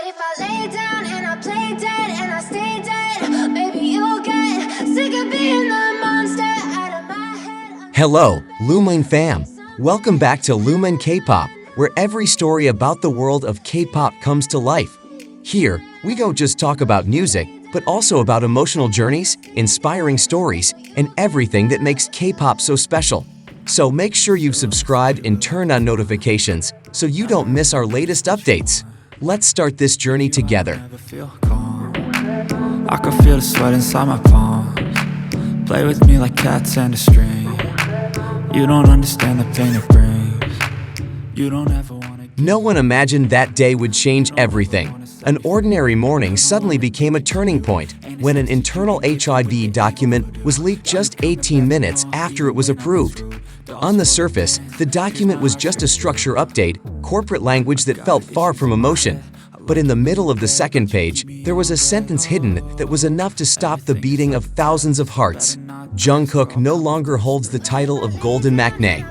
if I lay down and I play dead and I stay dead, maybe you'll get sick of being the monster out of my head. Hello, Lumen fam! Welcome back to Lumen K-pop, where every story about the world of K-pop comes to life. Here, we don't just talk about music, but also about emotional journeys, inspiring stories, and everything that makes K-pop so special. So make sure you've subscribed and turned on notifications so you don't miss our latest updates. Let's start this journey together. I can feel the sweat inside my palms. Play with me like cats and a string. You don't understand the pain it brings. You don't ever wanna. No one imagined that day would change everything. An ordinary morning suddenly became a turning point when an internal HYBE document was leaked just 18 minutes after it was approved. On the surface, the document was just a structure update, corporate language that felt far from emotion. But in the middle of the second page, there was a sentence hidden that was enough to stop the beating of thousands of hearts. Jungkook no longer holds the title of Golden Maknae.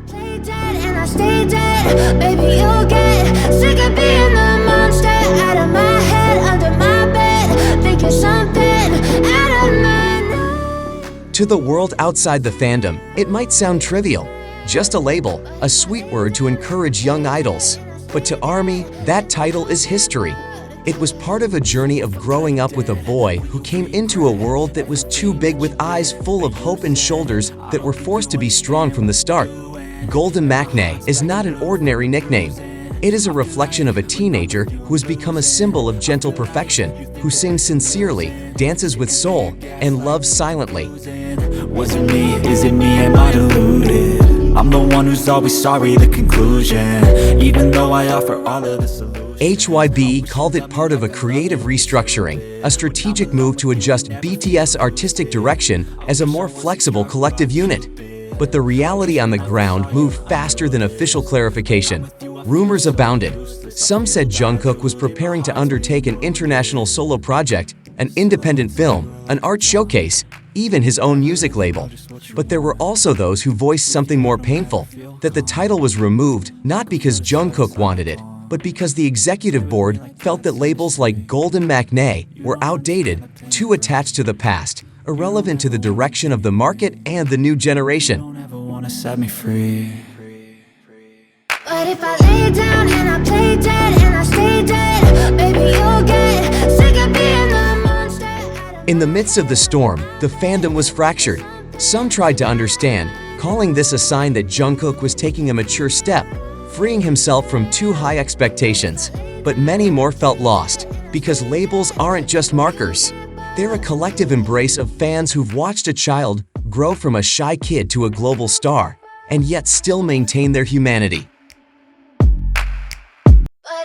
Baby, you'll get sick of being the monster out of my head, under my bed, thinking something out of my night. To the world outside the fandom, it might sound trivial. Just a label, a sweet word to encourage young idols. But to ARMY, that title is history. It was part of a journey of growing up with a boy who came into a world that was too big, with eyes full of hope and shoulders that were forced to be strong from the start. Golden Maknae is not an ordinary nickname. It is a reflection of a teenager who has become a symbol of gentle perfection, who sings sincerely, dances with soul, and loves silently. Was it me? Is it me? Am I deluded? I'm the one who's always sorry, the conclusion. Even though I offer all of the solutions. HYBE called it part of a creative restructuring, a strategic move to adjust BTS artistic direction as a more flexible collective unit. But the reality on the ground moved faster than official clarification. Rumors abounded. Some said Jungkook was preparing to undertake an international solo project, an independent film, an art showcase, even his own music label. But there were also those who voiced something more painful, that the title was removed not because Jungkook wanted it, but because the executive board felt that labels like Golden Maknae were outdated, too attached to the past, irrelevant to the direction of the market and the new generation. Don't ever wanna set me free. But if I lay down and I play dead and I stay dead, baby, you'll get sick of being the monster out of. In the midst of the storm, the fandom was fractured. Some tried to understand, calling this a sign that Jungkook was taking a mature step, freeing himself from too high expectations. But many more felt lost, because labels aren't just markers. They're a collective embrace of fans who've watched a child grow from a shy kid to a global star, and yet still maintain their humanity. But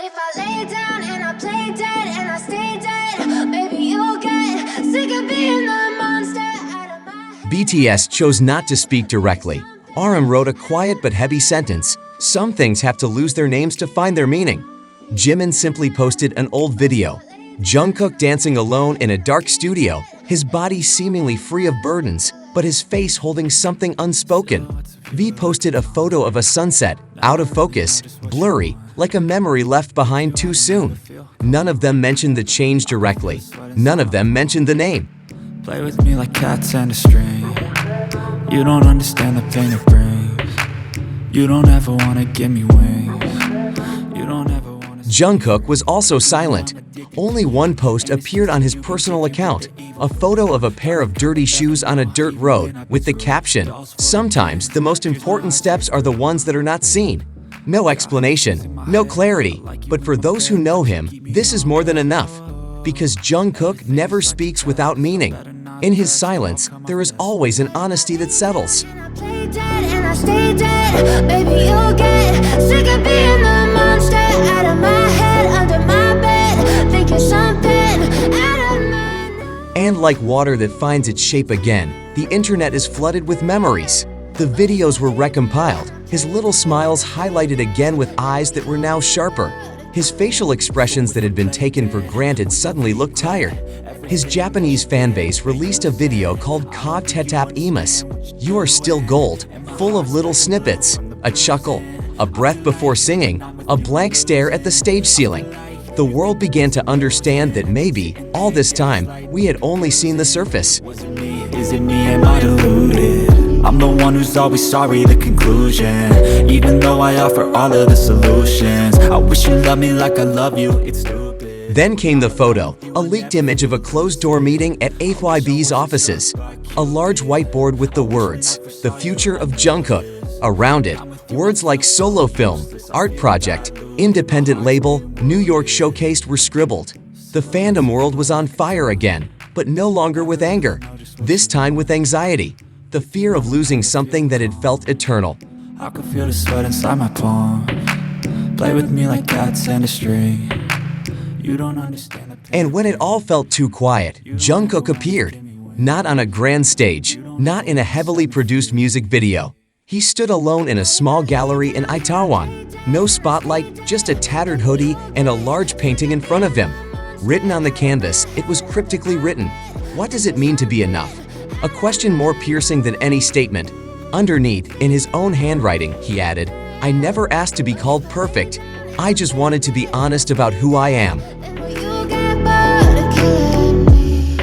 if I lay down and I play dead and I stay dead, baby, you'll get sick of being the monster out of my head. BTS chose not to speak directly. RM wrote a quiet but heavy sentence. Some things have to lose their names to find their meaning. Jimin simply posted an old video. Jungkook dancing alone in a dark studio, his body seemingly free of burdens, but his face holding something unspoken. V posted a photo of a sunset, out of focus, blurry, like a memory left behind too soon. None of them mentioned the change directly. None of them mentioned the name. Play with me like cats and a string. You don't understand the pain it brings. You don't ever wanna give me wings. You don't ever wanna. Jungkook was also silent. Only one post appeared on his personal account, a photo of a pair of dirty shoes on a dirt road with the caption, "Sometimes the most important steps are the ones that are not seen." No explanation, no clarity, but for those who know him, this is more than enough. Because Jungkook never speaks without meaning. In his silence, there is always an honesty that settles. I play dead and I stay dead, baby, you'll get sick of being the monster out of my head, under my bed, thinking something out of my night. And like water that finds its shape again, the internet is flooded with memories. The videos were recompiled, his little smiles highlighted again with eyes that were now sharper. His facial expressions that had been taken for granted suddenly looked tired. His Japanese fanbase released a video called Ka Tetap Imas, You Are Still Gold, full of little snippets, a chuckle, a breath before singing, a blank stare at the stage ceiling. the world began to understand that maybe, all this time, we had only seen the surface. Is it me, am I deluded? I'm the one who's always sorry, the conclusion. Even though I offer all of the solutions, I wish you loved me like I love you, it's stupid. Then came the photo, a leaked image of a closed-door meeting at HYBE's offices. A large whiteboard with the words, "The Future of Jungkook." Around it, words like solo film, art project, independent label, New York showcased were scribbled. The fandom world was on fire again, but no longer with anger. This time with anxiety, the fear of losing something that had felt eternal. I could feel the sweat inside my palm. Play with me like cats and a string. You don't understand the pain. And when it all felt too quiet, Jungkook appeared. Not on a grand stage, not in a heavily produced music video. He stood alone in a small gallery in Itaewon. No spotlight, just a tattered hoodie and a large painting in front of him. Written on the canvas, it was cryptically written, "What does it mean to be enough?" A question more piercing than any statement. Underneath, in his own handwriting, he added, "I never asked to be called perfect. I just wanted to be honest about who I am." And will you get bored of killing me?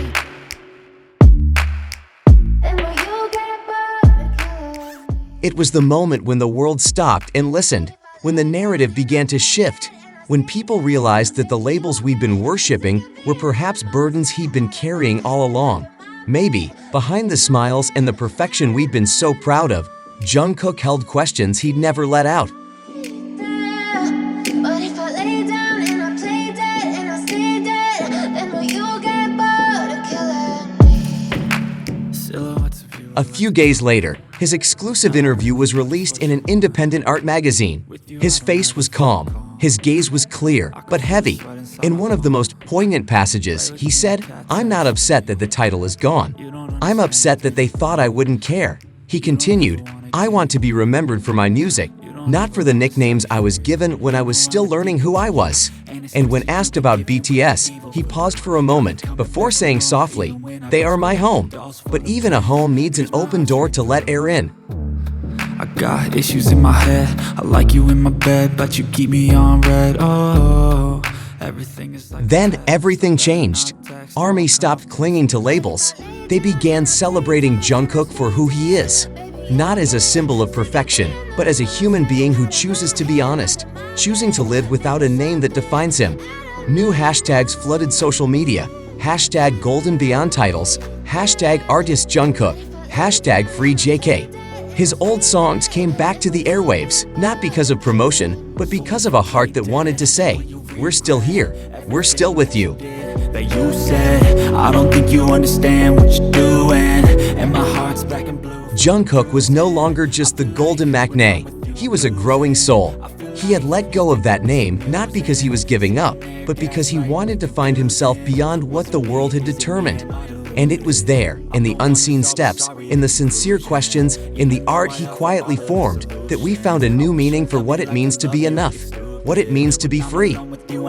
And will you get bored of killing me? It was the moment when the world stopped and listened, when the narrative began to shift, when people realized that the labels we've been worshipping were perhaps burdens he'd been carrying all along. Maybe, behind the smiles and the perfection we've been so proud of, Jungkook held questions he'd never let out. But if I lay down and I play dead and I stay dead, then will you get bored of killing me? Silhouettes of you. A few days later, his exclusive interview was released in an independent art magazine. His face was calm, his gaze was clear, but heavy. In one of the most poignant passages, he said, "I'm not upset that the title is gone. I'm upset that they thought I wouldn't care." He continued, "I want to be remembered for my music, not for the nicknames I was given when I was still learning who I was." And when asked about BTS, he paused for a moment before saying softly, "They are my home. But even a home needs an open door to let air in." I got issues in my head. I like you in my bed, but you keep me on red. Oh, everything is like Then everything changed. ARMY stopped clinging to labels. They began celebrating Jungkook for who he is. Not as a symbol of perfection, but as a human being who chooses to be honest, choosing to live without a name that defines him. New hashtags flooded social media. Hashtag Golden Beyond Titles, hashtag Artist Jungkook, hashtag Free JK. His old songs came back to the airwaves, not because of promotion, but because of a heart that wanted to say, "We're still here, we're still with you." that you said. I don't think you understand what you're doing, and my heart's black and blue. Jungkook was no longer just the golden Maknae. He was a growing soul. He had let go of that name not because he was giving up, but because he wanted to find himself beyond what the world had determined. And it was there, in the unseen steps, in the sincere questions, in the art he quietly formed, that we found a new meaning for what it means to be enough, what it means to be free.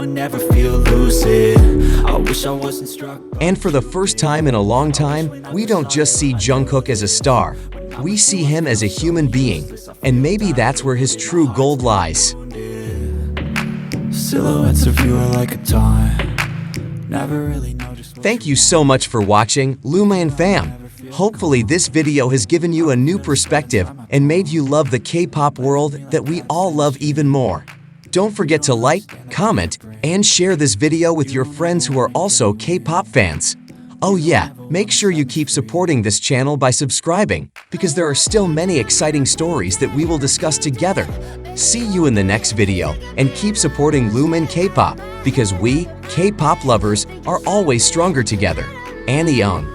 I never feel lucid. I wish I wasn't struck. And for the first time in a long time, we don't just see Jungkook as a star. We see him as a human being. And maybe that's where his true gold lies. Silhouettes of you are like a time. Never really know just what. Thank you so much for watching, Luma and Fam. Hopefully this video has given you a new perspective and made you love the K-pop world that we all love even more. Don't forget to like, comment, and share this video with your friends who are also K-pop fans. Oh yeah, make sure you keep supporting this channel by subscribing, because there are still many exciting stories that we will discuss together. See you in the next video, and keep supporting Lumen K-pop, because we, K-pop lovers, are always stronger together. Annie Young.